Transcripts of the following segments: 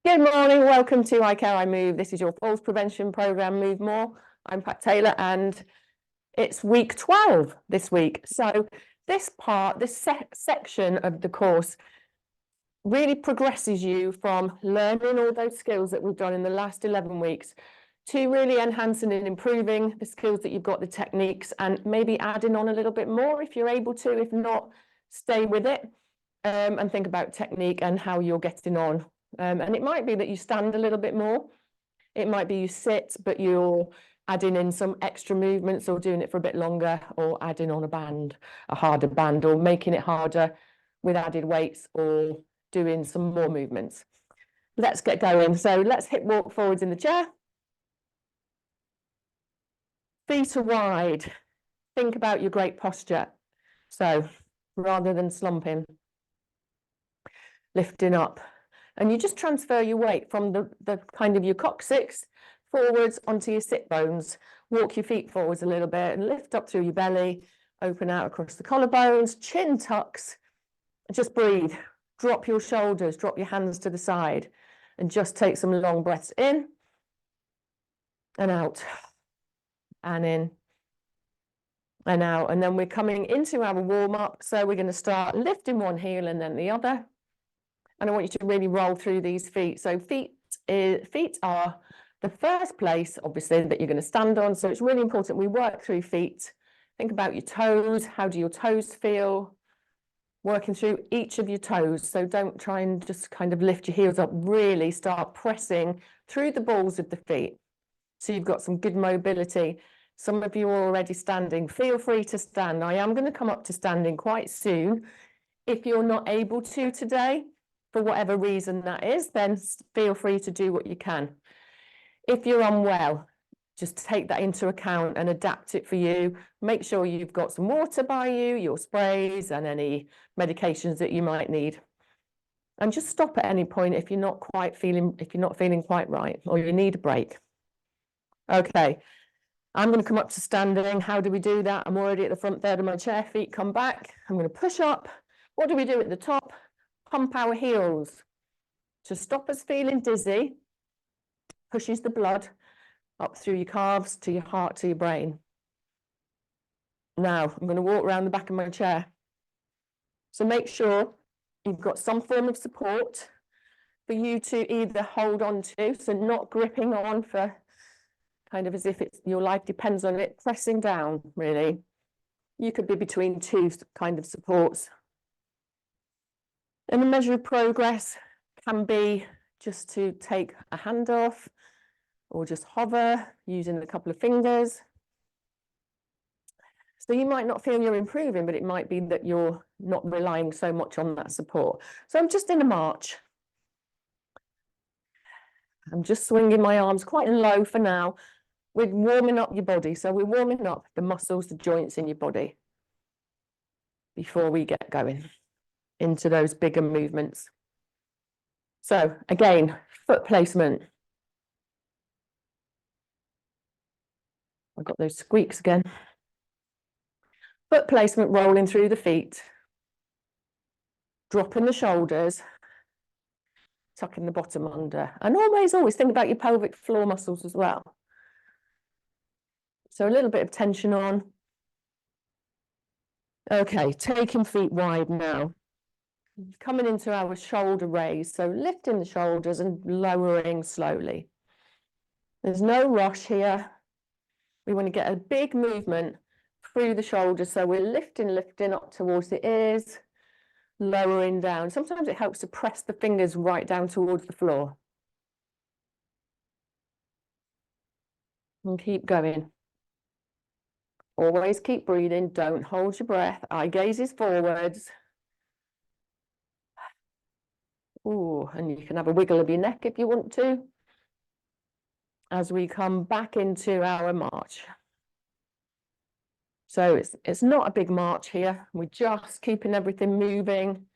Good morning, welcome to I Care I Move. This is your falls prevention program, Move More. I'm Pat Taylor and it's week 12 this week. So this section of the course really progresses you from learning all those skills that we've done in the last 11 weeks to really enhancing and improving the skills that you've got, the techniques, and maybe adding on a little bit more if you're able to. If not, stay with it and think about technique and how you're getting on. And it might be that you stand a little bit more. It might be you sit, but you're adding in some extra movements or doing it for a bit longer, or adding on a harder band, or making it harder with added weights, or doing some more movements. Let's get going. So let's hip walk forwards in the chair. Feet are wide. Think about your great posture. So rather than slumping, lifting up. And you just transfer your weight from the kind of your coccyx forwards onto your sit bones. Walk your feet forwards a little bit and lift up through your belly, open out across the collarbones, chin tucks. Just breathe. Drop your shoulders, drop your hands to the side, and just take some long breaths in and out, and in and out. And then we're coming into our warm-up. So we're going to start lifting one heel and then the other. And I want you to really roll through these feet. So feet are the first place, obviously, that you're going to stand on. So it's really important we work through feet. Think about your toes. How do your toes feel? Working through each of your toes. So don't try and just kind of lift your heels up. Really start pressing through the balls of the feet. So you've got some good mobility. Some of you are already standing. Feel free to stand. I am going to come up to standing quite soon. If you're not able to today, for whatever reason that is, then feel free to do what you can. If you're unwell, just take that into account and adapt it for you. Make sure you've got some water by you, your sprays, and any medications that you might need. And just stop at any point if you're not feeling quite right, or you need a break. Okay, I'm going to come up to standing. How do we do that? I'm already at the front third of my chair, feet come back. I'm going to push up. What do we do at the top? Pump our heels to stop us feeling dizzy, pushes the blood up through your calves to your heart to your brain. Now I'm going to walk around the back of my chair. So make sure you've got some form of support for you to either hold on to, so not gripping on for kind of as if your life depends on it, pressing down really. You could be between two kind of supports. And a measure of progress can be just to take a hand off or just hover using a couple of fingers. So you might not feel you're improving, but it might be that you're not relying so much on that support. So I'm just in a march. I'm just swinging my arms quite low for now. We're warming up your body. So we're warming up the muscles, the joints in your body before we get going into those bigger movements. So again, foot placement. I've got those squeaks again. Foot placement, rolling through the feet. Dropping the shoulders. Tucking the bottom under. And always think about your pelvic floor muscles as well. So a little bit of tension on. Okay, taking feet wide now. Coming into our shoulder raise, so lifting the shoulders and lowering slowly. There's no rush here. We want to get a big movement through the shoulders, so we're lifting up towards the ears, lowering down. Sometimes it helps to press the fingers right down towards the floor. And keep going. Always keep breathing, don't hold your breath. Eye gaze is forwards. Ooh, and you can have a wiggle of your neck if you want to, as we come back into our march. So it's not a big march here. We're just keeping everything moving.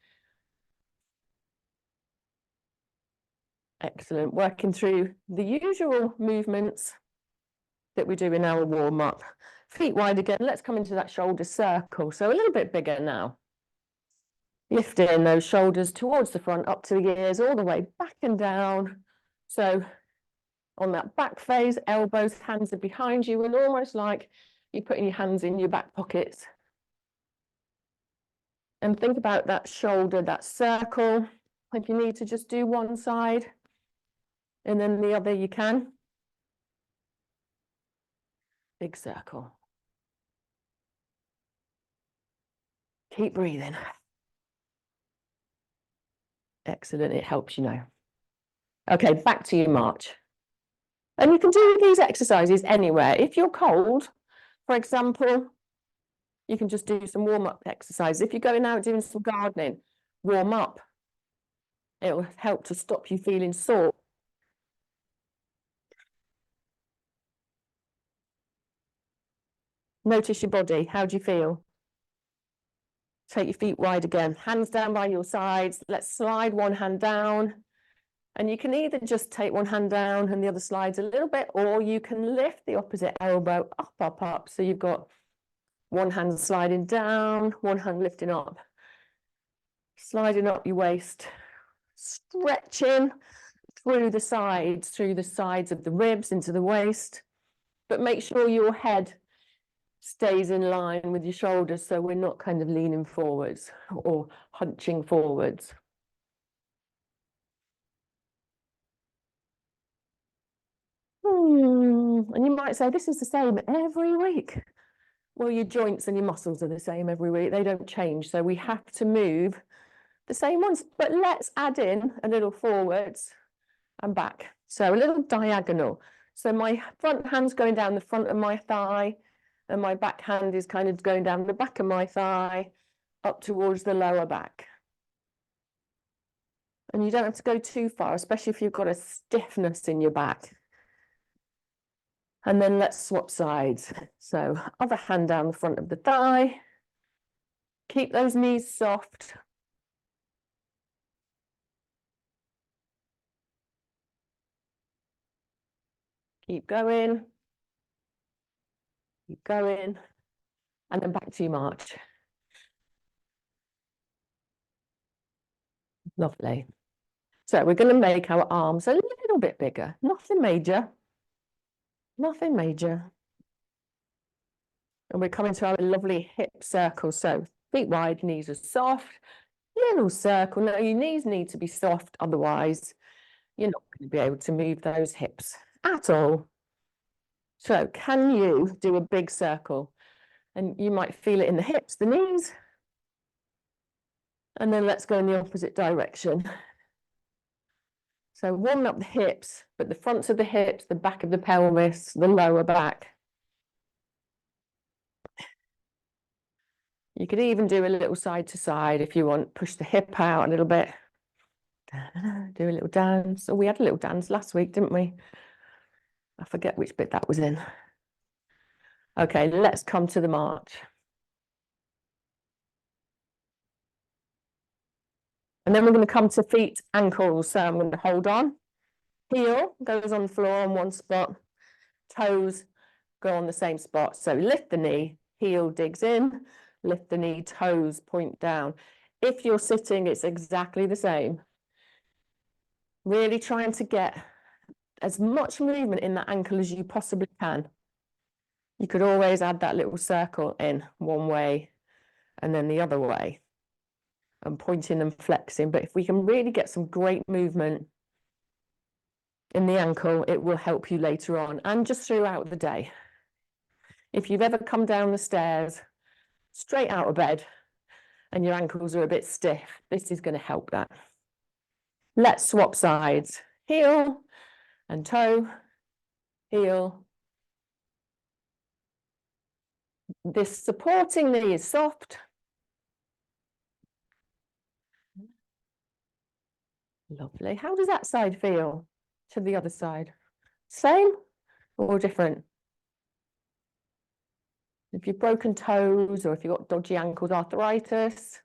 Excellent. Working through the usual movements that we do in our warm-up. Feet wide again. Let's come into that shoulder circle. So a little bit bigger now. Lifting those shoulders towards the front, up to the ears, all the way back and down. So on that back phase, elbows, hands are behind you, and almost like you're putting your hands in your back pockets. And think about that shoulder, that circle. If you need to just do one side and then the other, you can. Big circle. Keep breathing. Excellent, it helps, you know. Okay, back to your march. And you can do these exercises anywhere. If you're cold, for example, you can just do some warm-up exercises. If you're going out doing some gardening, warm up. It will help to stop you feeling sore. Notice your body. How do you feel? Take your feet wide again. Hands down by your sides. Let's slide one hand down. And you can either just take one hand down and the other slides a little bit, or you can lift the opposite elbow up, up, up. So you've got one hand sliding down, one hand lifting up. Sliding up your waist. Stretching through the sides of the ribs into the waist. But make sure your head stays in line with your shoulders, so we're not kind of leaning forwards or hunching forwards. And you might say, this is the same every week. Well, your joints and your muscles are the same every week. They don't change. So we have to move the same ones. But let's add in a little forwards and back. So a little diagonal. So my front hand's going down the front of my thigh, and my back hand is kind of going down the back of my thigh, up towards the lower back. And you don't have to go too far, especially if you've got a stiffness in your back. And then let's swap sides. So other hand down the front of the thigh. Keep those knees soft. Keep going. Keep going. And then back to your march. Lovely. So we're going to make our arms a little bit bigger. Nothing major. Nothing major. And we're coming to our lovely hip circle. So feet wide, knees are soft. Little circle. Now your knees need to be soft, otherwise you're not going to be able to move those hips at all. So can you do a big circle? And you might feel it in the hips, the knees. And then let's go in the opposite direction. So warming up the hips, but the fronts of the hips, the back of the pelvis, the lower back. You could even do a little side to side if you want. Push the hip out a little bit. Do a little dance. Oh, we had a little dance last week, didn't we? I forget which bit that was in. Okay, let's come to the march. And then we're going to come to feet, ankles. So I'm going to hold on. Heel goes on the floor on one spot. Toes go on the same spot. So lift the knee, heel digs in, lift the knee, toes point down. If you're sitting, it's exactly the same. Really trying to get as much movement in that ankle as you possibly can. You could always add that little circle in one way and then the other way, and pointing and flexing. But if we can really get some great movement in the ankle, it will help you later on and just throughout the day. If you've ever come down the stairs straight out of bed and your ankles are a bit stiff, this is going to help that. Let's swap sides. Heel and toe, heel. This supporting knee is soft. Lovely. How does that side feel to the other side? Same or different? If you've broken toes, or if you've got dodgy ankles, arthritis,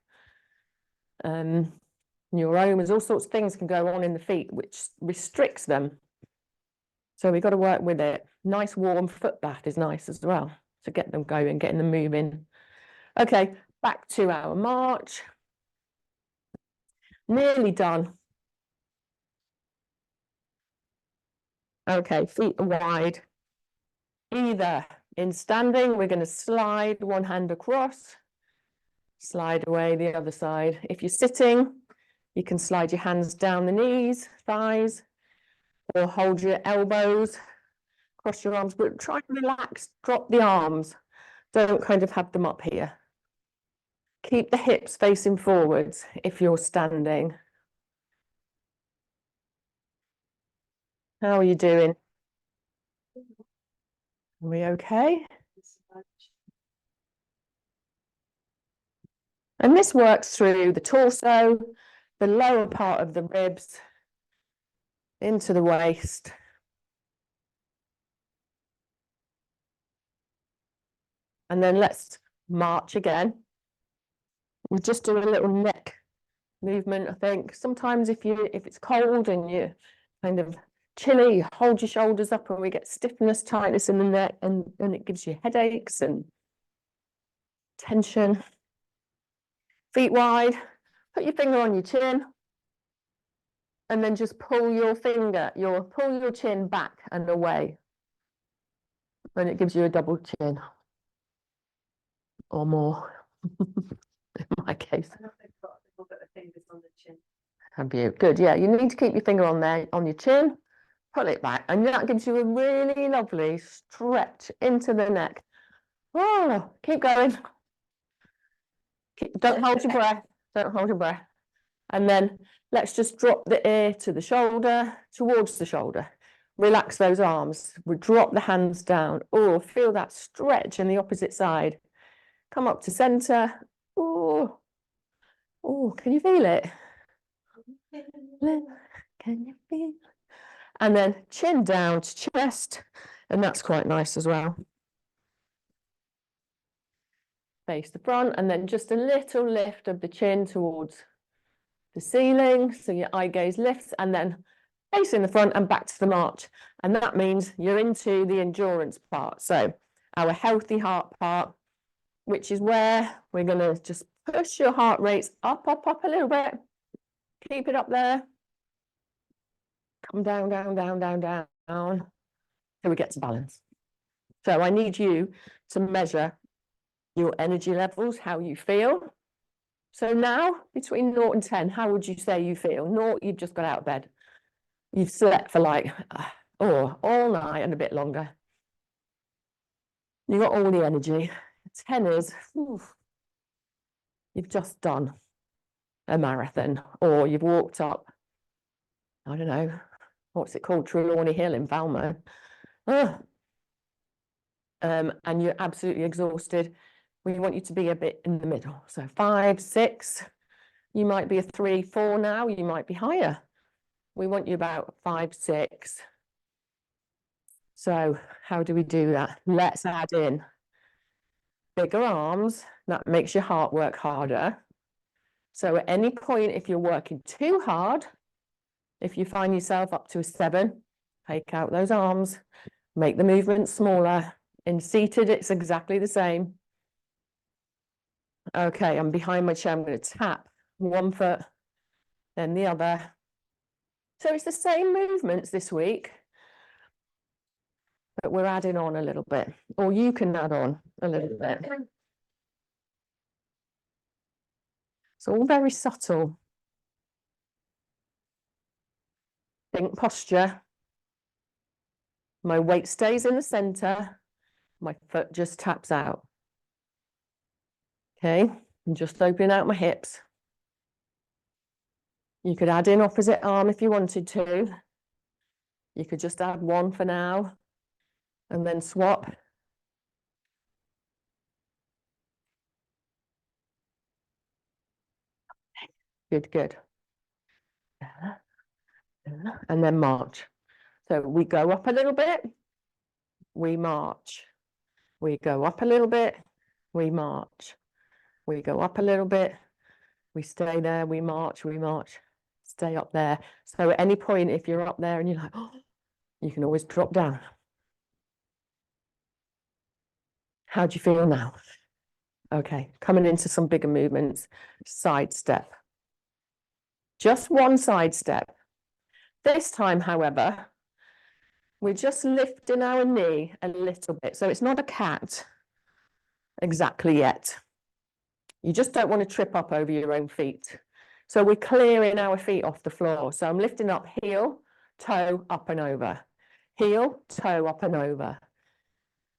neuromas, all sorts of things can go on in the feet, which restricts them. So we've got to work with it. Nice warm foot bath is nice as well, to get them going, getting them moving. Okay, back to our march. Nearly done. Okay, feet are wide. Either in standing, we're going to slide one hand across, slide away the other side. If you're sitting, you can slide your hands down the knees, thighs, or hold your elbows, cross your arms, but try and relax, drop the arms. Don't kind of have them up here. Keep the hips facing forwards if you're standing. How are you doing? Are we okay? And this works through the torso, the lower part of the ribs, into the waist. And then let's march again. We'll just do a little neck movement, I think. Sometimes if it's cold and you're kind of chilly, you hold your shoulders up and we get stiffness, tightness in the neck, and it gives you headaches and tension. Feet wide, put your finger on your chin, and then just pull your chin back and away. And it gives you a double chin or more. In my case. Have you? Good. Yeah, you need to keep your finger on there, on your chin, pull it back, and that gives you a really lovely stretch into the neck. Oh, keep going. Don't hold your breath. Don't hold your breath. And then let's just drop the ear to the shoulder, towards the shoulder. Relax those arms. We drop the hands down. Oh, feel that stretch in the opposite side. Come up to center. Oh, oh, can you feel it? Can you feel? And then chin down to chest, and that's quite nice as well. Face the front, and then just a little lift of the chin towards the ceiling, so your eye gaze lifts, and then facing the front and back to the march. And that means you're into the endurance part, so our healthy heart part, which is where we're going to just push your heart rates up a little bit. Keep it up there. Come down, down, down, down, down, till we get to balance. So I need you to measure your energy levels, how you feel. So now, between 0 and 10, how would you say you feel? 0, you've just got out of bed. You've slept for like, all night and a bit longer. You've got all the energy. 10 is, you've just done a marathon, or you've walked up, I don't know, what's it called, Trelawney Hill in Falmouth. And you're absolutely exhausted. We want you to be a bit in the middle. So 5, 6, you might be a 3, 4 now, you might be higher. We want you about 5, 6. So how do we do that? Let's add in bigger arms. That makes your heart work harder. So at any point, if you're working too hard, if you find yourself up to a 7, take out those arms, make the movement smaller. In seated, it's exactly the same. Okay, I'm behind my chair. I'm going to tap one foot, then the other. So it's the same movements this week, but we're adding on a little bit, or you can add on a little bit. It's all very subtle. Think posture. My weight stays in the center. My foot just taps out. Okay, I'm just opening out my hips. You could add in opposite arm if you wanted to. You could just add one for now and then swap. Good, good. And then march. So we go up a little bit, we march. We go up a little bit, we march. We go up a little bit, we stay there, we march, stay up there. So at any point, if you're up there and you're like, oh, you can always drop down. How do you feel now? Okay, coming into some bigger movements, side step. Just one side step. This time, however, we're just lifting our knee a little bit. So it's not a cat exactly yet. You just don't want to trip up over your own feet. So we're clearing our feet off the floor. So I'm lifting up heel, toe, up and over. Heel, toe, up and over.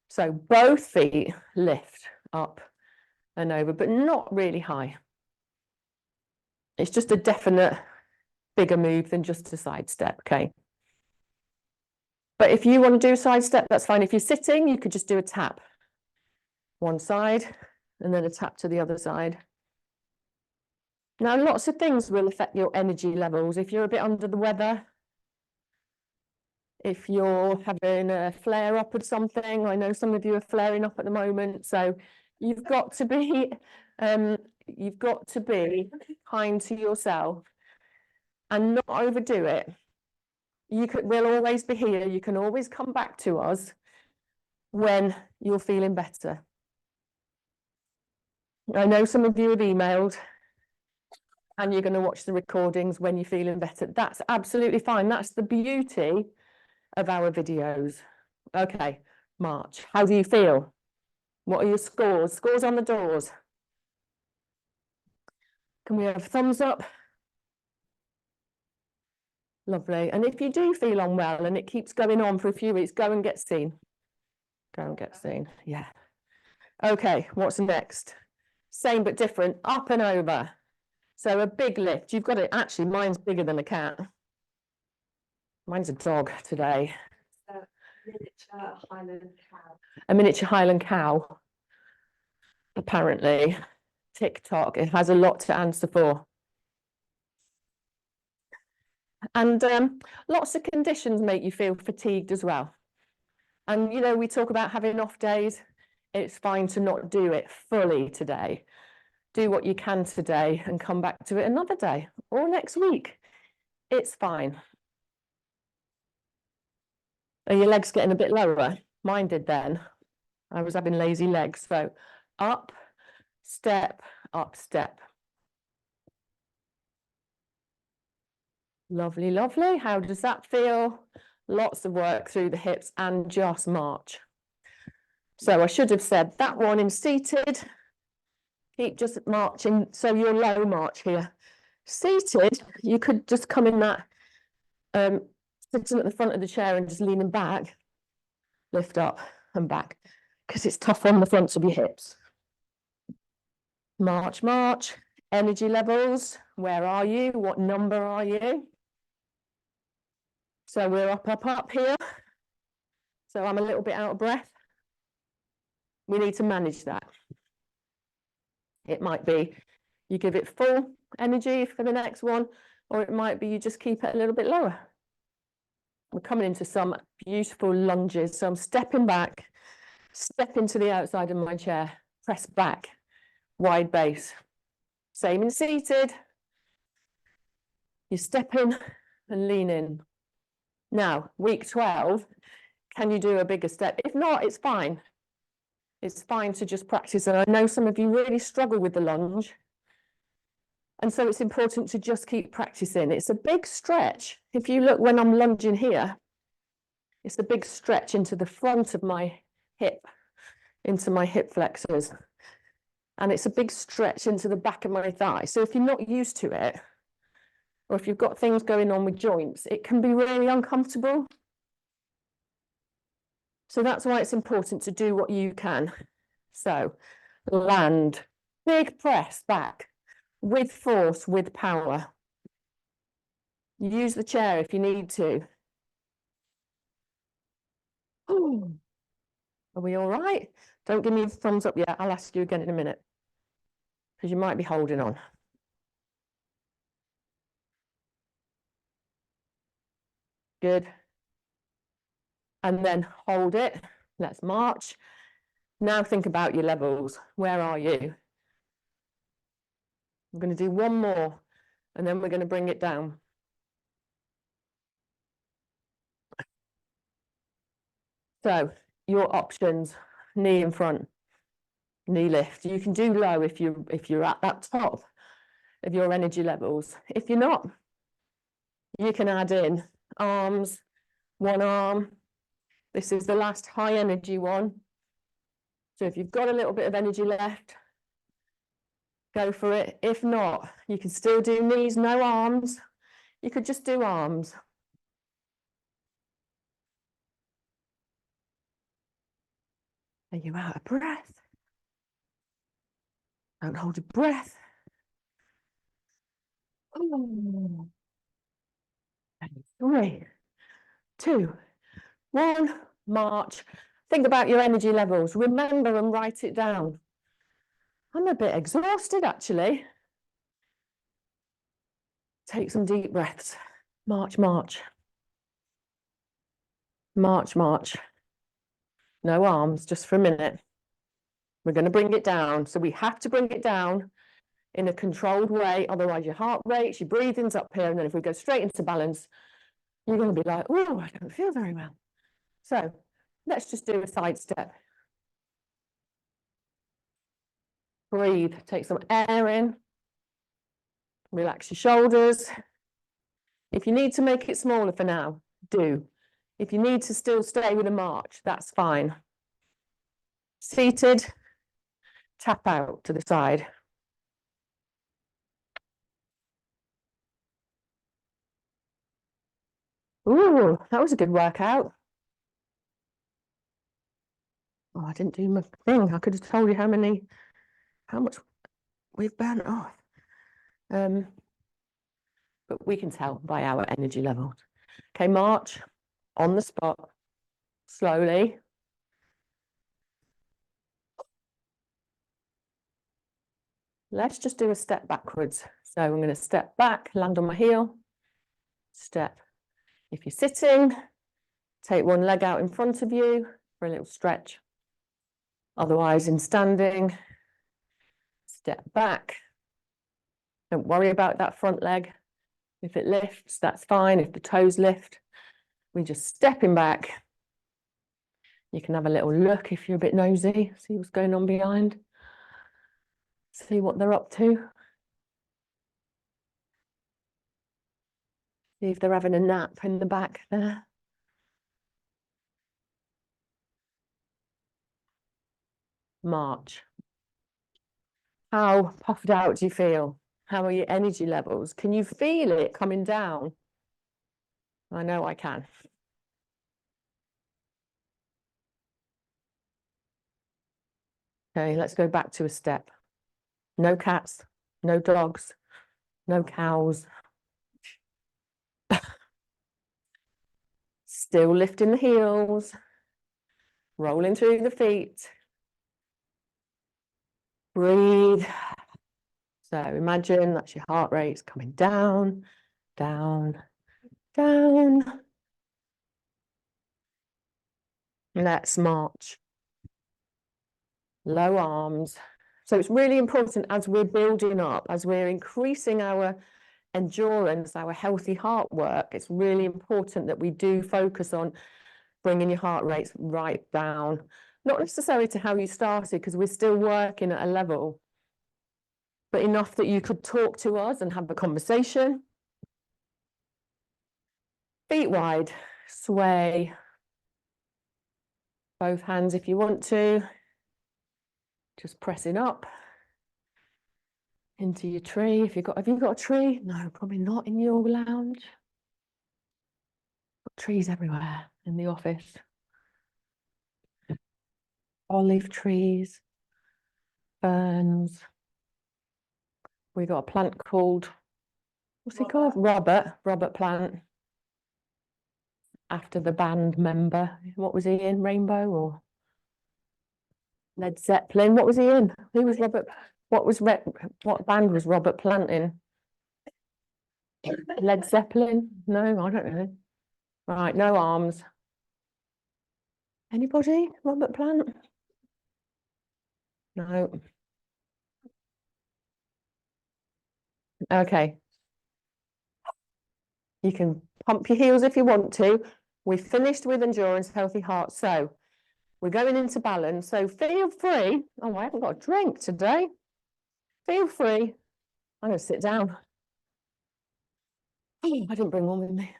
So both feet lift up and over, but not really high. It's just a definite bigger move than just a side step, okay? But if you want to do a side step, that's fine. If you're sitting, you could just do a tap. One side, and then a tap to the other side. Now, lots of things will affect your energy levels. If you're a bit under the weather, if you're having a flare up of something, I know some of you are flaring up at the moment, so you've got to be kind to yourself and not overdo it. We'll always be here. You can always come back to us when you're feeling better. I know some of you have emailed and you're going to watch the recordings when you're feeling better. That's absolutely fine. That's the beauty of our videos. Okay, March. How do you feel? What are your scores? Scores on the doors. Can we have thumbs up? Lovely. And if you do feel unwell and it keeps going on for a few weeks, go and get seen. Go and get seen. Yeah. Okay, what's next? Same but different, up and over. So a big lift. You've got it. Actually, mine's bigger than a cat. Mine's a dog today. Miniature Highland cow. A miniature Highland cow. Apparently, TikTok. It has a lot to answer for. And lots of conditions make you feel fatigued as well. And, you know, we talk about having off days. It's fine to not do it fully today. Do what you can today and come back to it another day or next week. It's fine. Are your legs getting a bit lower? Mine did then. I was having lazy legs. So up, step, up, step. Lovely, lovely. How does that feel? Lots of work through the hips and just march. So I should have said that one in seated. Keep just marching. So your low march here. Seated, you could just come in that, sitting at the front of the chair and just leaning back, lift up and back, because it's tough on the fronts of your hips. March, march. Energy levels. Where are you? What number are you? So we're up, up, up here. So I'm a little bit out of breath. We need to manage that. It might be you give it full energy for the next one, or it might be you just keep it a little bit lower. We're coming into some beautiful lunges. So I'm stepping back, step into the outside of my chair, press back, wide base. Same in seated. You step in and lean in. Now, week 12, can you do a bigger step? If not, it's fine. It's fine to just practice. And I know some of you really struggle with the lunge. And so it's important to just keep practicing. It's a big stretch. If you look when I'm lunging here, it's a big stretch into the front of my hip, into my hip flexors. And it's a big stretch into the back of my thigh. So if you're not used to it, or if you've got things going on with joints, it can be really uncomfortable. So that's why it's important to do what you can. So land, big press back with force, with power. Use the chair if you need to. Ooh. Are we all right? Don't give me a thumbs up yet. I'll ask you again in a minute, because you might be holding on. Good. And then hold it. Let's march. Now think about your levels. Where are you? I'm going to do one more, and then we're going to bring it down. So your options: knee in front, knee lift. You can do low if you're at that top. of your energy levels. If you're not, you can add in arms, one arm. This is the last high energy one. So if you've got a little bit of energy left, go for it. If not, you can still do knees, no arms. You could just do arms. Are you out of breath? Don't hold your breath. Oh. 3, 2, 1, march. Think about your energy levels. Remember and write it down. I'm a bit exhausted, actually. Take some deep breaths. March, march. March, march. No arms, just for a minute. We're going to bring it down. So we have to bring it down in a controlled way. Otherwise, your heart rate, your breathing's up here. And then if we go straight into balance, you're going to be like, oh, I don't feel very well. So let's just do a side step. Breathe, take some air in. Relax your shoulders. If you need to make it smaller for now, do. If you need to still stay with a march, that's fine. Seated, tap out to the side. Ooh, that was a good workout. Oh, I didn't do my thing. I could have told you how much we've burnt off. But we can tell by our energy levels. Okay, march on the spot, slowly. Let's just do a step backwards. So I'm going to step back, land on my heel, step. If you're sitting, take one leg out in front of you for a little stretch. Otherwise, in standing, step back. Don't worry about that front leg. If it lifts, that's fine. If the toes lift, we just stepping back. You can have a little look if you're a bit nosy, see what's going on behind. See what they're up to. See if they're having a nap in the back there. March. How puffed out do you feel? How are your energy levels? Can you feel it coming down? I know I can. Okay, let's go back to a step. No cats, no dogs, no cows. Still lifting the heels, rolling through the feet. Breathe. So imagine that's your heart rate's coming down, down, down. Let's march. Low arms. So it's really important as we're building up, as we're increasing our endurance, our healthy heart work, it's really important that we do focus on bringing your heart rates right down. Not necessarily to how you started, because we're still working at a level, but enough that you could talk to us and have a conversation. Feet wide, sway. Both hands if you want to. Just pressing up into your tree. Have you got a tree? No, probably not in your lounge. Got trees everywhere in the office. Olive trees, ferns. We got a plant called, what's it called? Robert plant. After the band member. What was he in? Rainbow or Led Zeppelin? What was he in? Who was Robert? What band was Robert Plant in? Led Zeppelin? No, I don't know. Right, no arms. Anybody? Robert Plant? No. Okay. You can pump your heels if you want to. We've finished with endurance, healthy heart. So we're going into balance. So feel free. Oh, I haven't got a drink today. Feel free I'm going to sit down. Oh, I didn't bring one with me.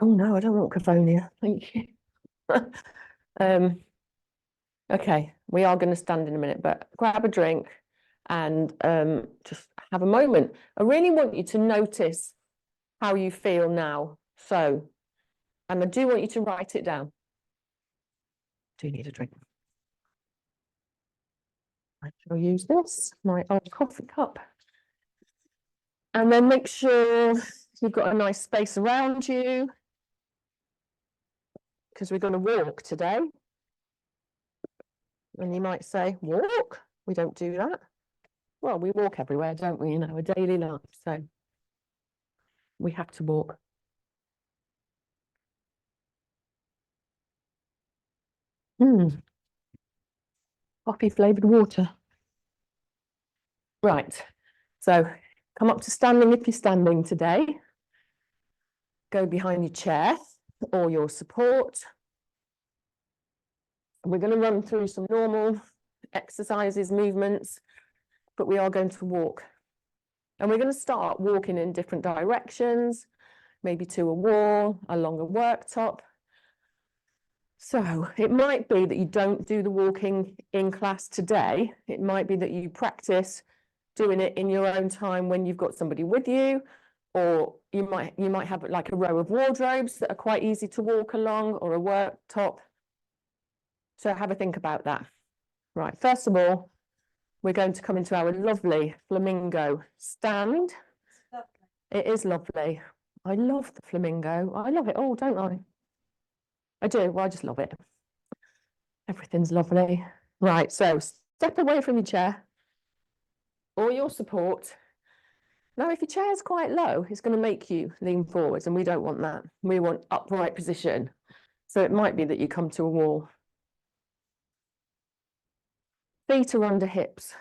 Oh no, I don't want Cavonia. Thank you. Okay, we are going to stand in a minute, but grab a drink and just have a moment. I really want you to notice how you feel now. So, and I do want you to write it down. Do you need a drink? I shall use this, my old coffee cup. And then make sure you've got a nice space around you, because we're going to walk today. And you might say, walk? We don't do that. Well, we walk everywhere, don't we, in our daily life? So we have to walk. Coffee flavoured water. Right. So come up to standing if you're standing today. Go behind your chair or your support. We're going to run through some normal exercises, movements, but we are going to walk. And we're going to start walking in different directions, maybe to a wall, along a worktop. So it might be that you don't do the walking in class today. It might be that you practice doing it in your own time when you've got somebody with you, or you might have like a row of wardrobes that are quite easy to walk along, or a worktop. So have a think about that. Right, first of all, we're going to come into our lovely flamingo stand. It is lovely. I love the flamingo. I love it all, don't I? I do. Well, I just love it. Everything's lovely. Right, so step away from your chair or your support. Now, if your chair's quite low, it's going to make you lean forwards, and we don't want that. We want upright position. So it might be that you come to a wall. Feet are under hips.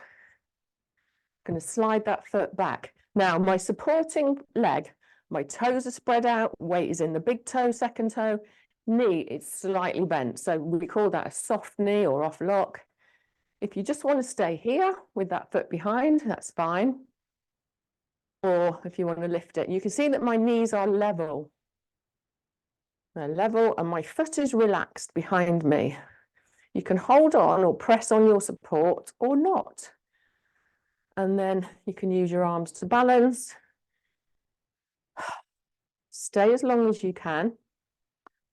Going to slide that foot back. Now, my supporting leg, my toes are spread out, weight is in the big toe, second toe, knee is slightly bent. So we call that a soft knee or off lock. If you just want to stay here with that foot behind, that's fine. Or if you want to lift it, you can see that my knees are level. They're level and my foot is relaxed behind me. You can hold on or press on your support or not. And then you can use your arms to balance. Stay as long as you can.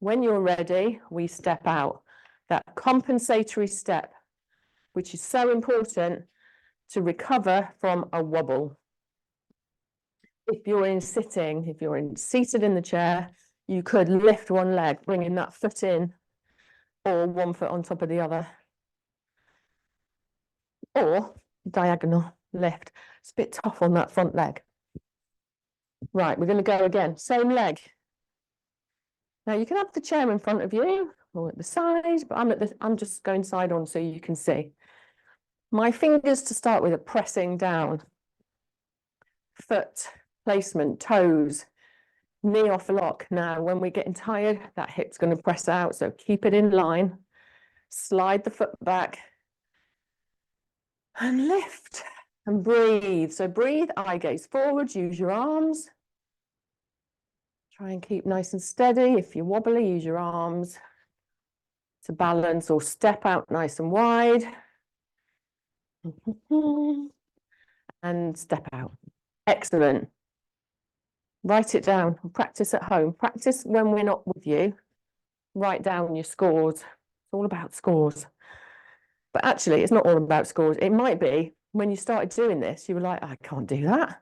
When you're ready, we step out. That compensatory step, which is so important to recover from a wobble. If you're seated in the chair, you could lift one leg, bringing that foot in, or one foot on top of the other. Or diagonal lift. It's a bit tough on that front leg. Right, we're going to go again. Same leg. Now you can have the chair in front of you or at the side, but I'm just going side on so you can see. My fingers to start with are pressing down. Foot placement, toes, knee off lock. Now, when we're getting tired, that hip's going to press out, so keep it in line. Slide the foot back and lift and breathe. So breathe, eye gaze forward, use your arms. Try and keep nice and steady. If you're wobbly, use your arms to balance or step out nice and wide. And step out. Excellent. Write it down. Practice at home. Practice when we're not with you. Write down your scores. It's all about scores. But actually, it's not all about scores. It might be when you started doing this, you were like, I can't do that.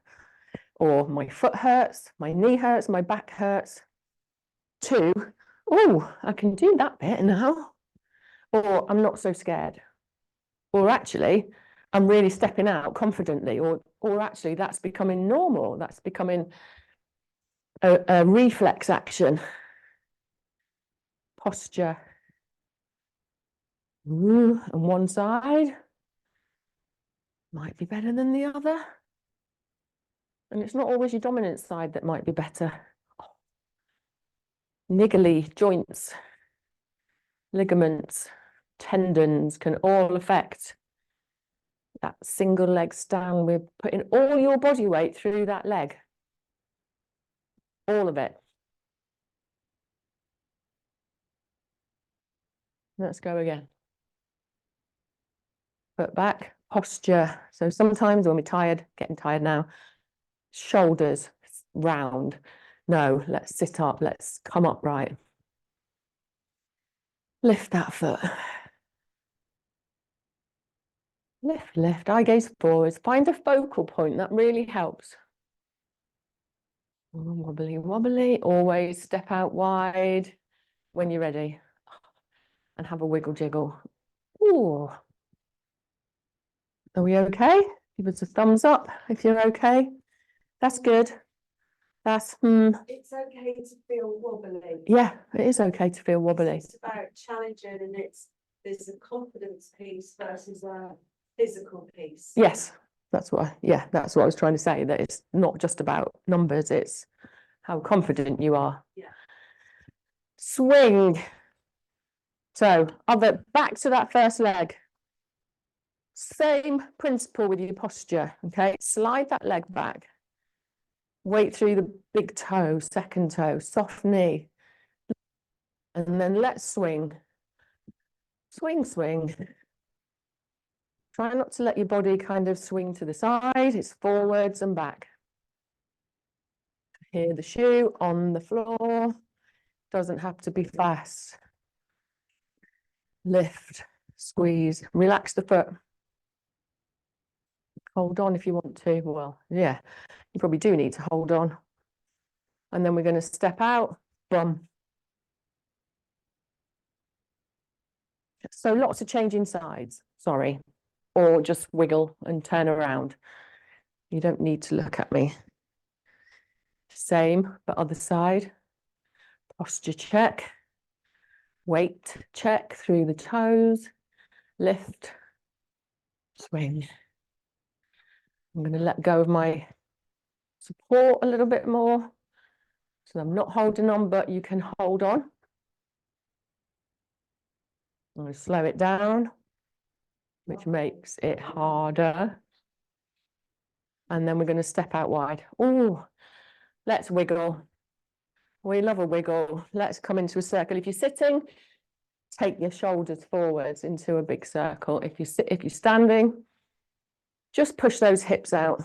Or my foot hurts, my knee hurts, my back hurts. 2, oh, I can do that bit now. Or I'm not so scared. Or actually, I'm really stepping out confidently. Or actually, that's becoming normal. That's becoming a reflex action. Posture. Ooh, and one side might be better than the other. And it's not always your dominant side that might be better. Niggly joints, ligaments. tendons can all affect that single leg stand. We're putting all your body weight through that leg. All of it. Let's go again. Foot back, posture. So sometimes when we're tired, getting tired now, shoulders round. No, let's sit up. Let's come upright. Lift that foot. Lift, lift, eye gaze forwards. Find a focal point, that really helps. Wobbly, wobbly, always step out wide when you're ready. And have a wiggle jiggle. Ooh. Are we okay? Give us a thumbs up if you're okay. That's good. That's, It's okay to feel wobbly. Yeah, it is okay to feel wobbly. It's about challenging, and there's a confidence piece versus a physical piece. Yes, that's what I was trying to say, that it's not just about numbers, it's how confident you are. Yeah. Swing. So back to that first leg. Same principle with your posture, okay? Slide that leg back. Weight through the big toe, second toe, soft knee. And then let's swing. Swing, swing. Try not to let your body kind of swing to the side. It's forwards and back. Hear the shoe on the floor. Doesn't have to be fast. Lift, squeeze, relax the foot. Hold on if you want to. Well, yeah, you probably do need to hold on. And then we're going to step out from. So lots of changing sides, sorry, or just wiggle and turn around. You don't need to look at me. Same, but other side. Posture check. Weight check through the toes. Lift. Swing. I'm going to let go of my support a little bit more. So I'm not holding on, but you can hold on. I'm going to slow it down, which makes it harder. And then we're going to step out wide. Oh, let's wiggle. We love a wiggle. Let's come into a circle. If you're sitting, take your shoulders forwards into a big circle. If you're standing, just push those hips out.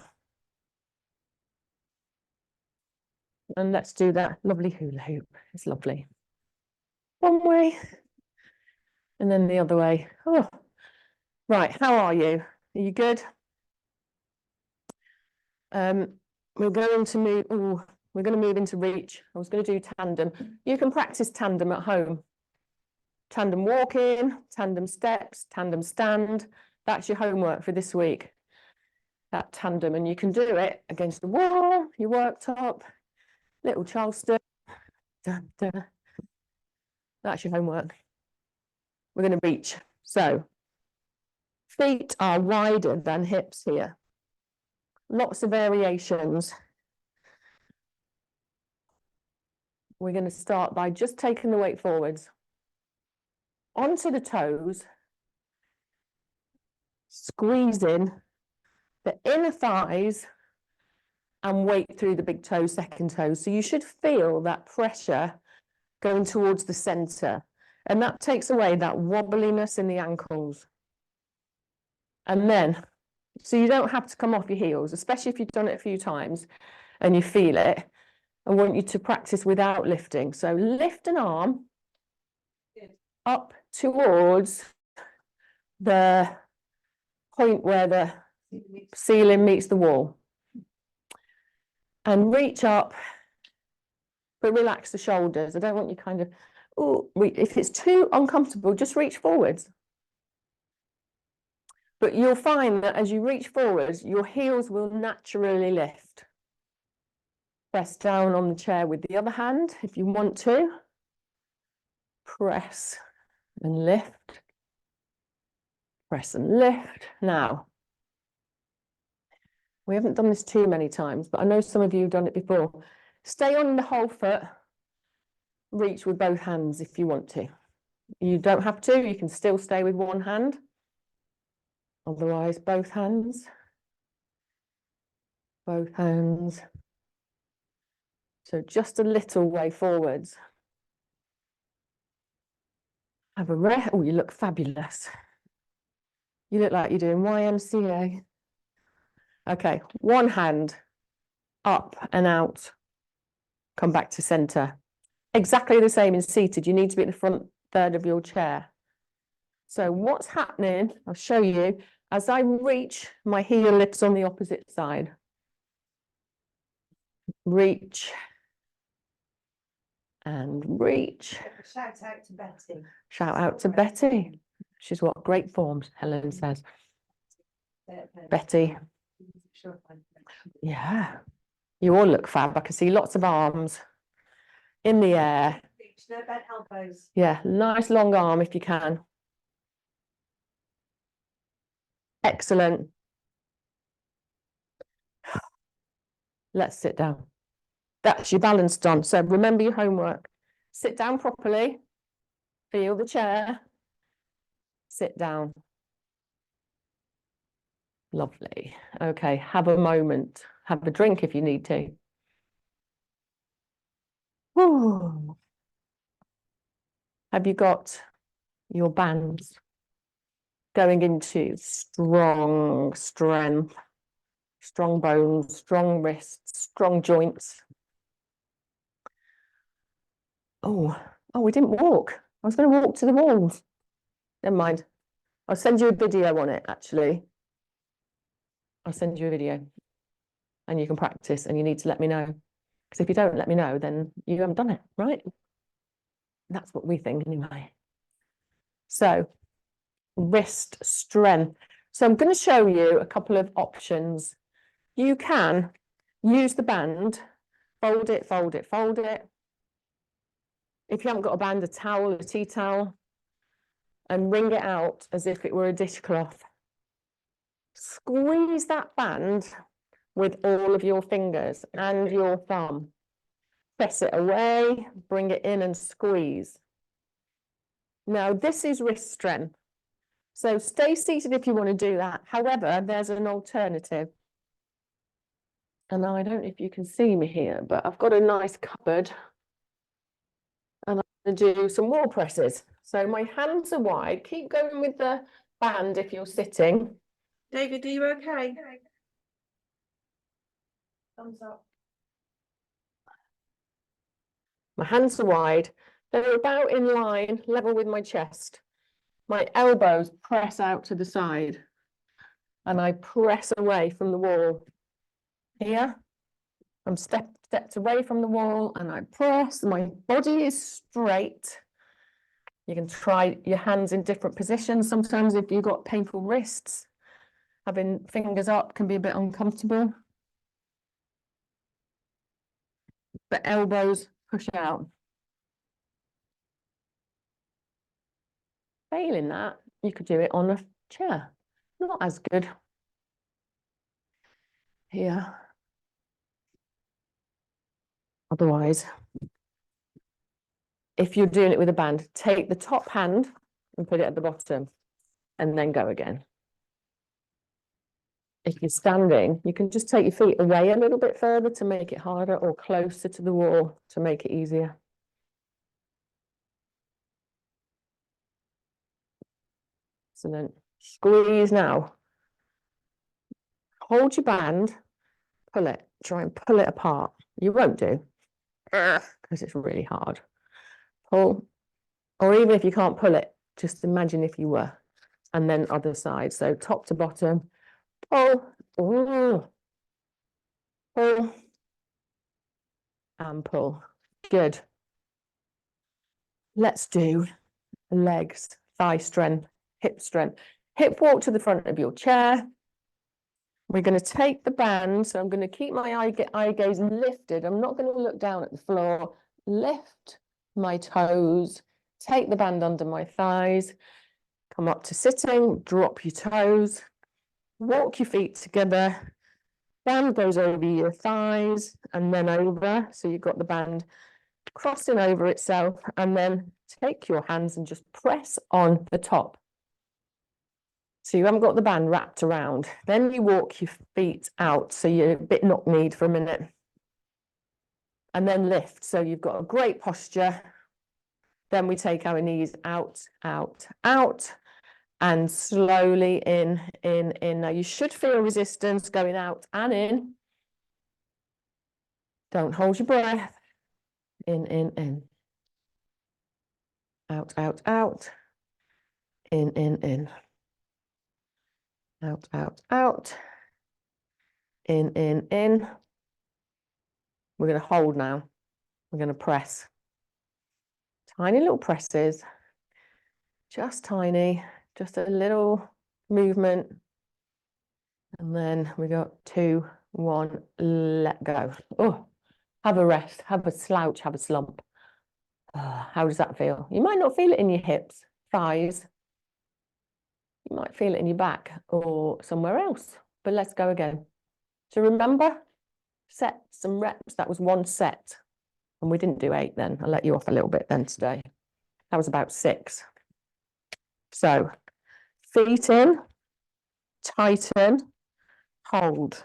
And let's do that lovely hula hoop. It's lovely. One way. And then the other way. Oh, right. How are you? Are you good? We're going to move. Oh, we're going to move into reach. I was going to do tandem. You can practice tandem at home. Tandem walking, tandem steps, tandem stand. That's your homework for this week. That tandem, and you can do it against the wall. You worked up. Little Charleston. Dun, dun. That's your homework. We're going to reach. So feet are wider than hips here. Lots of variations. We're going to start by just taking the weight forwards. Onto the toes. Squeezing the inner thighs and weight through the big toe, second toe. So you should feel that pressure going towards the center. And that takes away that wobbliness in the ankles. And then, so you don't have to come off your heels, especially if you've done it a few times and you feel it. I want you to practice without lifting. So lift an arm up towards the point where the ceiling meets the wall. And reach up, but relax the shoulders. I don't want you kind of, oh, if it's too uncomfortable, just reach forwards. But you'll find that as you reach forwards, your heels will naturally lift. Press down on the chair with the other hand if you want to. Press and lift. Press and lift. Now, we haven't done this too many times, but I know some of you have done it before. Stay on the whole foot. Reach with both hands if you want to. You don't have to, you can still stay with one hand. Otherwise, both hands. Both hands. So just a little way forwards. Have a rest. Oh, you look fabulous. You look like you're doing YMCA. Okay, one hand up and out. Come back to center. Exactly the same in seated. You need to be at the front third of your chair. So what's happening, I'll show you, as I reach, my heel lifts on the opposite side. Reach. And reach. Shout out to Betty. Shout out to Betty. She's what? Great forms, Helen says. Betty. Yeah. You all look fab. I can see lots of arms in the air. No bent elbows. Yeah, nice long arm if you can. Excellent. Let's sit down. That's your balance done. So remember your homework. Sit down properly. Feel the chair. Sit down. Lovely. Okay, have a moment. Have a drink if you need to. Whew. Have you got your bands going into strong strength, strong bones, strong wrists, strong joints? Oh, we didn't walk. I was going to walk to the walls. Never mind. I'll send you a video on it, actually. I'll send you a video and you can practice, and you need to let me know. Because if you don't let me know, then you haven't done it, right? That's what we think anyway. So, wrist strength. So I'm going to show you a couple of options. You can use the band, fold it, fold it, fold it. If you haven't got a band, a towel, a tea towel, and wring it out as if it were a dishcloth. Squeeze that band with all of your fingers and your thumb. Press it away, bring it in and squeeze. Now, this is wrist strength. So stay seated if you want to do that. However, there's an alternative. And I don't know if you can see me here, but I've got a nice cupboard. And I'm going to do some wall presses. So my hands are wide. Keep going with the band if you're sitting. David, are you okay? Thumbs up. My hands are wide. They're about in line, level with my chest. My elbows press out to the side. And I press away from the wall. Here, I'm stepped away from the wall and I press. My body is straight. You can try your hands in different positions. Sometimes if you've got painful wrists, having fingers up can be a bit uncomfortable. But elbows push out. Failing that, you could do it on a chair. Not as good. Here. Otherwise, if you're doing it with a band, take the top hand and put it at the bottom and then go again. If you're standing, you can just take your feet away a little bit further to make it harder, or closer to the wall to make it easier. Excellent. Squeeze now. Hold your band, pull it, try and pull it apart. You won't do, because it's really hard. Pull, or even if you can't pull it, just imagine if you were. And then other side, so top to bottom. Pull, ooh. Pull, and pull. Good. Let's do legs, thigh strength, hip strength. Hip walk to the front of your chair. We're going to take the band, so I'm going to keep my eye gaze lifted. I'm not going to look down at the floor. Lift my toes, take the band under my thighs, come up to sitting, drop your toes, walk your feet together, band goes over your thighs and then over. So you've got the band crossing over itself, and then take your hands and just press on the top. So you haven't got the band wrapped around. Then you walk your feet out, so you're a bit knock-kneed for a minute. And then lift, so you've got a great posture. Then we take our knees out, out, out, and slowly in, in. Now you should feel resistance going out and in. Don't hold your breath. In, in. Out, out, out. In, in. Out, out, out. In, in. We're going to hold now. We're going to press. Tiny little presses. Just tiny. Just a little movement. And then we got 2, 1, let go. Oh, have a rest, have a slouch, have a slump. Oh, how does that feel? You might not feel it in your hips, thighs. You might feel it in your back or somewhere else, but let's go again. So remember, sets and reps, that was 1 set. And we didn't do 8 then. I'll let you off a little bit then today. That was about 6. So feet in, tighten, hold,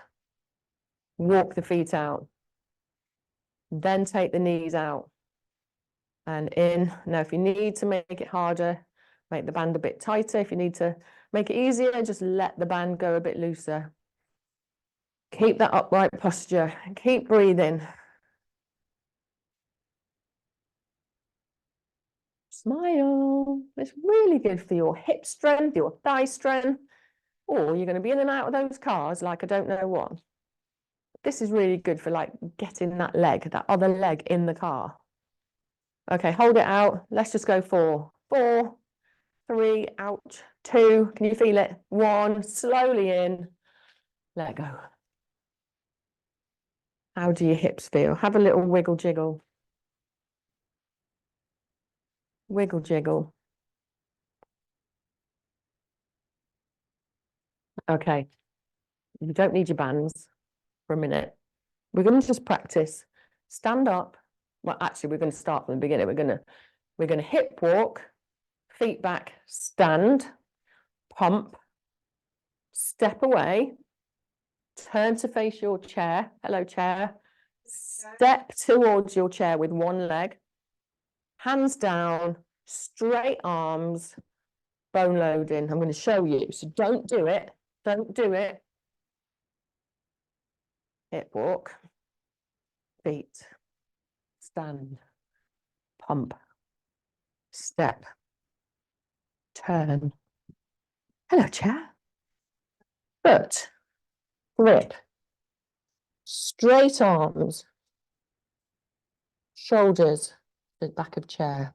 walk the feet out. Then take the knees out and in. Now, if you need to make it harder, make the band a bit tighter. If you need to make it easier, just let the band go a bit looser. Keep that upright posture and keep breathing. Smile. It's really good for your hip strength, your thigh strength, or you're going to be in and out of those cars like I don't know what. This is really good for like getting that leg, that other leg in the car. Okay, hold it out. Let's just go 4, 4, 3, out, 2. Can you feel it? 1, slowly in, let go. How do your hips feel? Have a little wiggle jiggle. Wiggle jiggle. Okay, you don't need your bands for a minute. We're going to just practice. Stand up. Well, actually, we're going to start from the beginning. We're going to hip walk, feet back, stand, pump, step away, turn to face your chair. Hello, chair. Step towards your chair with 1 leg. Hands down, straight arms, bone loading. I'm going to show you. So don't do it. Don't do it. Hip walk, feet, stand, pump, step, turn. Hello, chair. Foot, grip, straight arms, shoulders, the back of chair.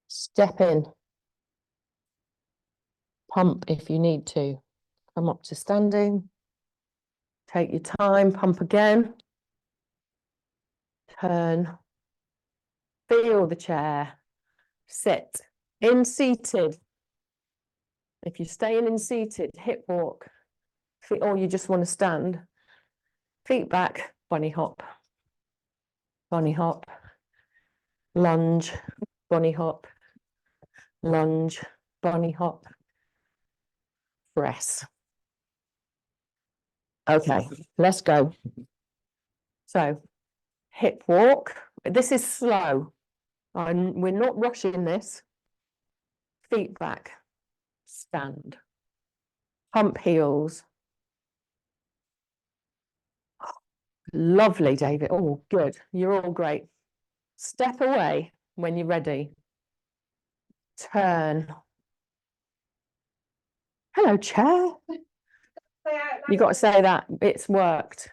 Step in, pump if you need to. Come up to standing. Take your time, pump again. Turn. Feel the chair. Sit. In seated. If you're staying in seated, hip walk. Or you just want to stand. Feet back, bunny hop. Bunny hop. Lunge, bunny hop. Lunge, bunny hop. Press. Okay, let's go. So, hip walk. This is slow. We're not rushing this. Feet back. Stand. Pump heels. Lovely, David. Oh, good. You're all great. Step away when you're ready. Turn. Hello, chair. You got to say that. It's worked.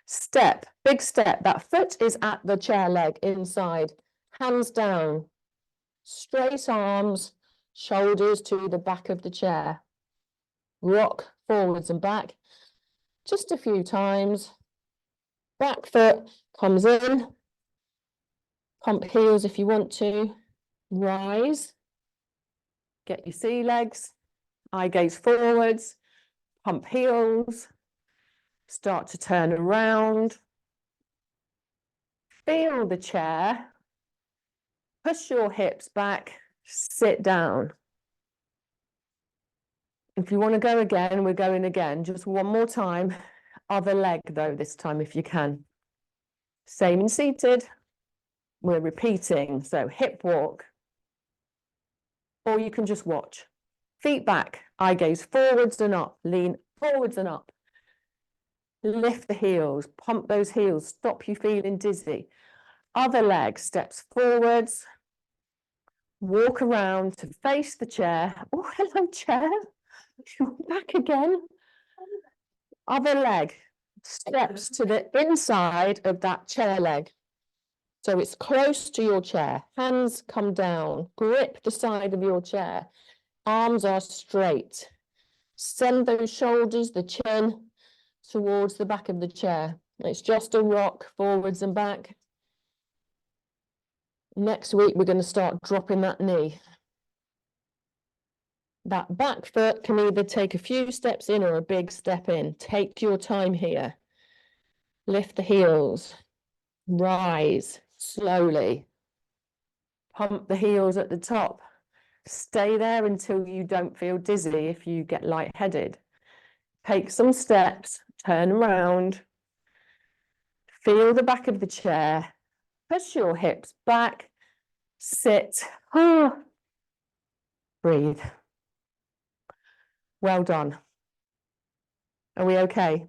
Step. Big step. That foot is at the chair leg inside. Hands down. Straight arms. Shoulders to the back of the chair. Rock forwards and back. Just a few times. Back foot comes in. Pump heels if you want to. Rise. Get your sea legs. Eye gaze forwards. Pump heels. Start to turn around. Feel the chair. Push your hips back, sit down. If you want to go again, we're going again. Just one more time. Other leg though, this time if you can. Same in seated. We're repeating. So hip walk. Or you can just watch. Feet back, eye gaze forwards and up, lean forwards and up. Lift the heels, pump those heels, stop you feeling dizzy. Other leg, steps forwards. Walk around to face the chair. Oh, hello, chair. Back again. Other leg, steps to the inside of that chair leg. So it's close to your chair. Hands come down. Grip the side of your chair. Arms are straight. Send those shoulders, the chin, towards the back of the chair. It's just a rock forwards and back. Next week, we're going to start dropping that knee. That back foot can either take a few steps in or a big step in. Take your time here. Lift the heels. Rise slowly. Pump the heels at the top. Stay there until you don't feel dizzy if you get lightheaded. Take some steps, turn around. Feel the back of the chair. Push your hips back. Sit. Breathe. Well done. Are we okay?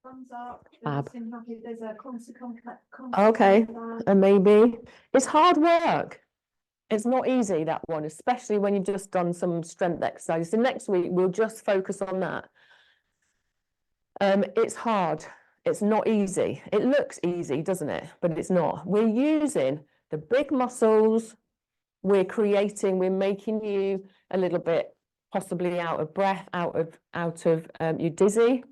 Thumbs up. Fab. There's a consequence. Okay, and maybe it's hard work. It's not easy, that one, especially when you've just done some strength exercises. So next week, we'll just focus on that. It's hard. It's not easy. It looks easy, doesn't it? But it's not. We're using the big muscles. We're making you a little bit possibly out of breath, out of you dizzy,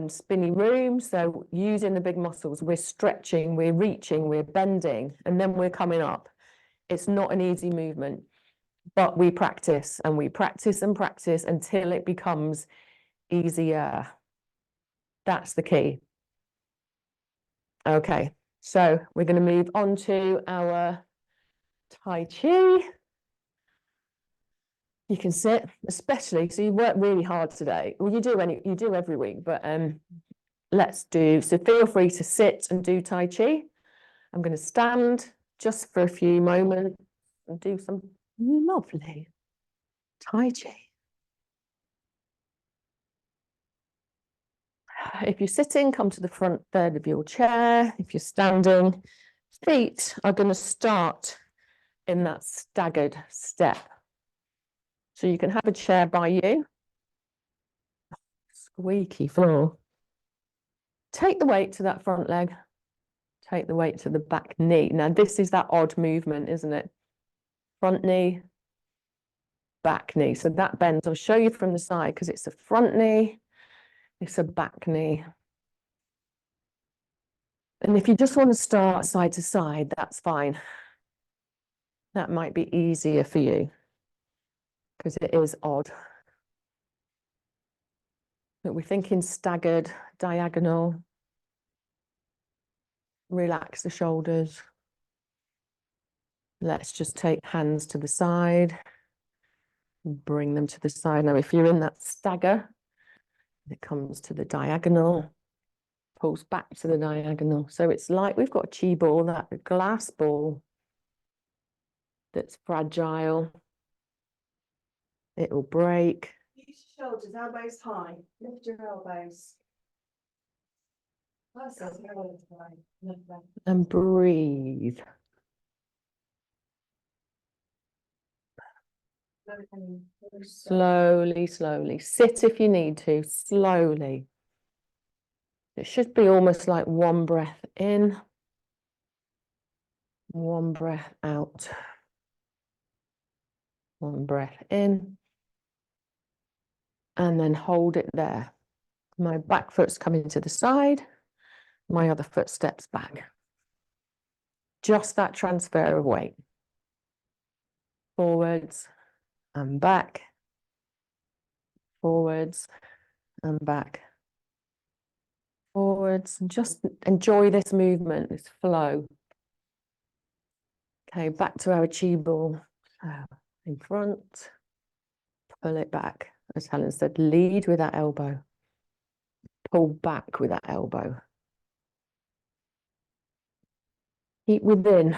spinny room. So using the big muscles, we're stretching, we're reaching, we're bending, and then we're coming up. It's not an easy movement, but we practice and we practice and practice until it becomes easier. That's the key. Okay, so we're going to move on to our Tai Chi. You can sit, especially, so you work really hard today. Well, you do every week, but so feel free to sit and do Tai Chi. I'm going to stand just for a few moments and do some lovely Tai Chi. If you're sitting, come to the front third of your chair. If you're standing, feet are going to start in that staggered step. So you can have a chair by you. Squeaky floor. Take the weight to that front leg. Take the weight to the back knee. Now, this is that odd movement, isn't it? Front knee, back knee. So that bends. I'll show you from the side because it's a front knee. It's a back knee. And if you just want to start side to side, that's fine. That might be easier for you because it is odd. But we're thinking staggered, diagonal. Relax the shoulders. Let's just take hands to the side. Bring them to the side. Now, if you're in that stagger, it comes to the diagonal, pulls back to the diagonal. So it's like we've got a chi ball, that glass ball that's fragile. It will break. Use your shoulders, elbows high. Lift your elbows. And breathe. Slowly, slowly. Sit if you need to, slowly. It should be almost like one breath in, one breath out. One breath in. And then hold it there. My back foot's coming to the side. My other foot steps back. Just that transfer of weight. Forwards and back. Forwards and back. forwards, and just enjoy this movement, this flow. Okay, back to our chi ball. So in front, pull it back. As Helen said, lead with that elbow. Pull back with that elbow. Keep within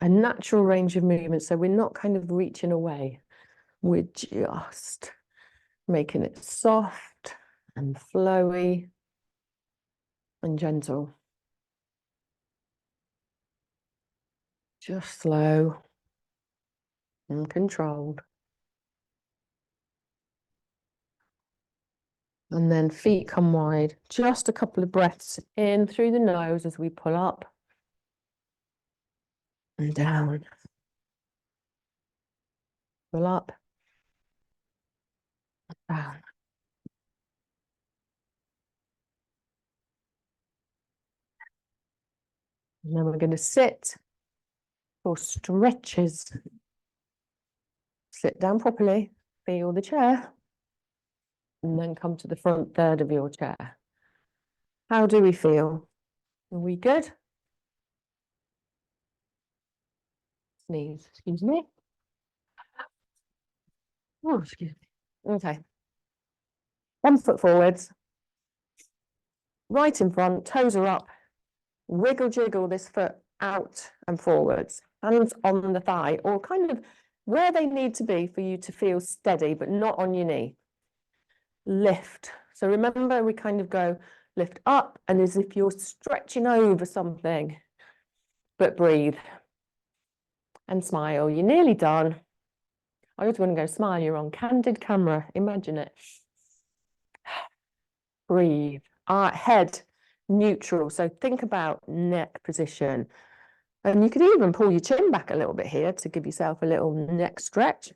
a natural range of movement, so we're not kind of reaching away. We're just making it soft and flowy and gentle. Just slow and controlled. And then feet come wide. Just a couple of breaths in through the nose as we pull up and down. Pull up, down. And then we're going to sit for stretches. Sit down properly, feel the chair, and then come to the front third of your chair. How do we feel? Are we good? Sneeze, excuse me. Oh, excuse me. Okay. 1 foot forwards, right in front, toes are up. Wiggle jiggle this foot out and forwards, hands on the thigh, or kind of where they need to be for you to feel steady, but not on your knee. Lift. So remember, we kind of go lift up and as if you're stretching over something, but breathe and smile. You're nearly done. I always want to go smile. You're on candid camera. Imagine it. Breathe. Head neutral. So think about neck position. And you could even pull your chin back a little bit here to give yourself a little neck stretch.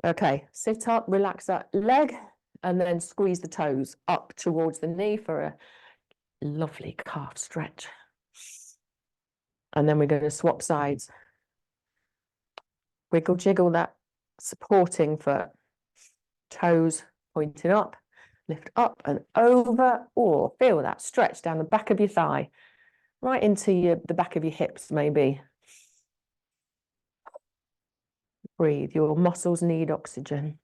Okay, sit up, relax that leg, and then squeeze the toes up towards the knee for a lovely calf stretch. And then we're going to swap sides. Wiggle, jiggle that supporting foot. Toes pointing up, lift up and over, or feel that stretch down the back of your thigh, right into the back of your hips maybe. Breathe, your muscles need oxygen.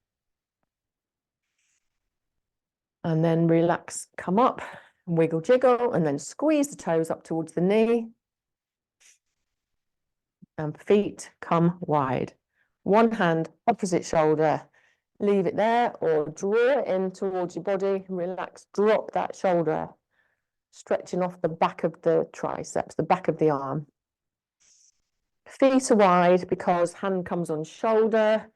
And then relax, come up, wiggle, jiggle, and then squeeze the toes up towards the knee. And feet come wide. One hand, opposite shoulder, leave it there or draw it in towards your body. Relax, drop that shoulder, stretching off the back of the triceps, the back of the arm. Feet are wide because hand comes on shoulder.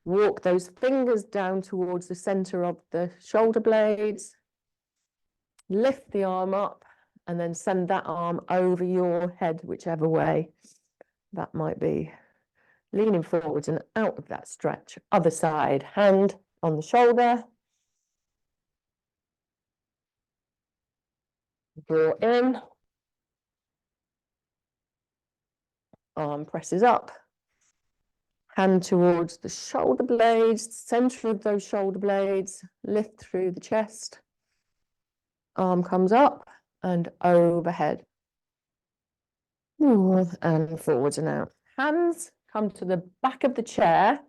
Walk those fingers down towards the center of the shoulder blades. Lift the arm up and then send that arm over your head, whichever way that might be. Leaning forwards and out of that stretch. Other side, hand on the shoulder. Draw in. Arm presses up. Hand towards the shoulder blades, center of those shoulder blades. Lift through the chest. Arm comes up and overhead. And forwards and out. Hands come to the back of the chair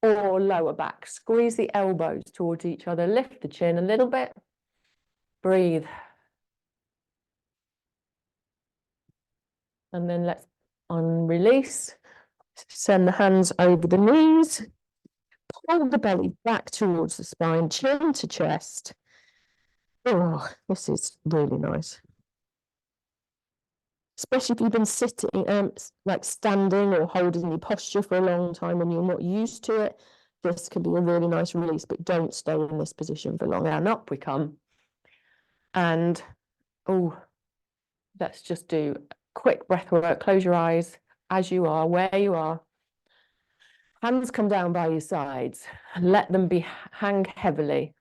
or lower back. Squeeze the elbows towards each other. Lift the chin a little bit. Breathe. And then let's release. Send the hands over the knees. Pull the belly back towards the spine, chin to chest. Oh, this is really nice. Especially if you've been sitting, like standing or holding your posture for a long time and you're not used to it, this can be a really nice release, but don't stay in this position for long. And up we come. And, oh, let's just do quick breath work. Close your eyes as you are, where you are. Hands come down by your sides. Let them hang heavily.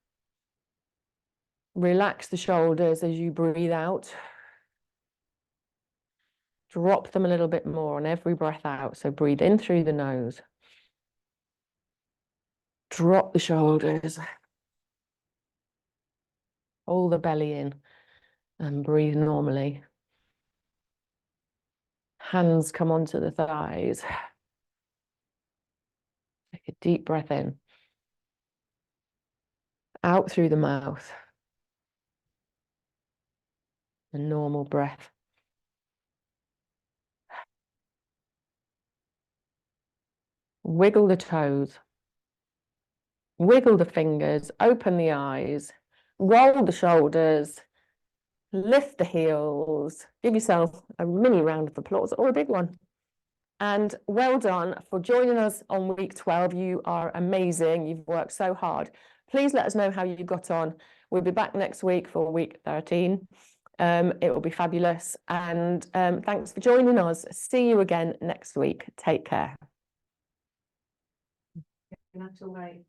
Relax the shoulders as you breathe out. Drop them a little bit more on every breath out. So breathe in through the nose. Drop the shoulders. Hold the belly in. And breathe normally. Hands come onto the thighs. Take a deep breath in. Out through the mouth. A normal breath. Wiggle the toes. Wiggle the fingers. Open the eyes. Roll the shoulders. Lift the heels. Give yourself a mini round of applause or a big one. And well done for joining us on week 12. You are amazing. You've worked so hard. Please let us know how you got on. We'll be back next week for week 13. It will be fabulous. And thanks for joining us. See you again next week. Take care. You have to wait.